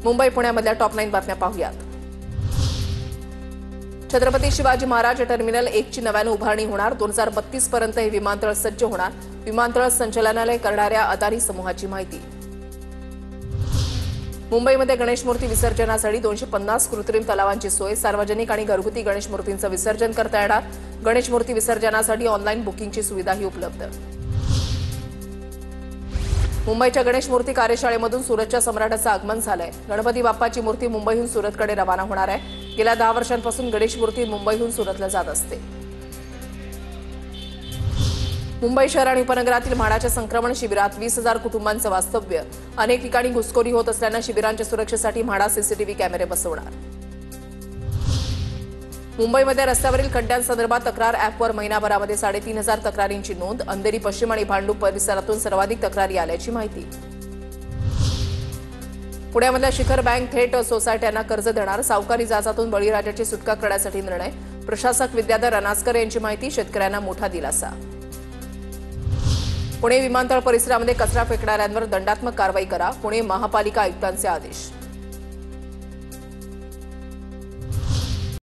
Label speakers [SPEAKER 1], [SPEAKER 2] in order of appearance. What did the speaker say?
[SPEAKER 1] Mumbai पुण्यामधल्या top 9 बातम्या पाहूयात। Chhatrapati Shivaji Maharaj terminal 1 ची नव्याने उभारणी होणार। 2032 पर्यंत हे विमानतळ सज्ज होणार। विमानतळ संचालनालय करणाऱ्या अदानी समूहाची माहिती। मुंबईमध्ये गणेश मूर्ती विसर्जनासाठी 250 कृत्रिम तलावांची सोय। सार्वजनिक आणि घरगुती गणेश मूर्तींचं विसर्जन करता येणार। गणेश मूर्ती विसर्जनासाठी ऑनलाईन बुकिंगची सुविधाही उपलब्ध। मुंबईच्या गणेश मूर्ती कार्यशाळेमधून सुरतच्या सम्राटाचं आगमन झालंय। गणपती बाप्पाची मूर्ती मुंबईहून सुरतकडे रवाना होणार आहे। गेल्या 10 वर्षांपासून गणेश मूर्ती मुंबईहून सुरतला जात असते। मुंबई शहर आणि उपनगरातील म्हाडाच्या संक्रमण शिबिरात 20,000 कुटुंबांचं वास्तव्य। अनेक ठिकाणी घुसखोरी होत असल्यानं शिबिरांच्या सुरक्षेसाठी म्हाडा सीसीटीव्ही कॅमेरे बसवणार। मुंबईमध्ये रस्त्यावरील खड्ड्यांसंदर्भात तक्रार ॲपवर महिनाभरामध्ये 3,500 तक्रारींची नोंद। अंधेरी पश्चिम आणि भांडूप परिसरातून सर्वाधिक तक्रारी आल्याची माहिती। पुण्यामधल्या शिखर बँक थेट सोसायट्यांना कर्ज देणार। सावकारी जाचातून बळीराजाची सुटका करण्यासाठी निर्णय। प्रशासक विद्याधर अनासकर यांची माहिती। शेतकऱ्यांना मोठा दिलासा। पुणे विमानतळ परिसरामध्ये कचरा फेकणाऱ्यांवर दंडात्मक कारवाई करा। पुणे महापालिका आयुक्तांचे आदेश।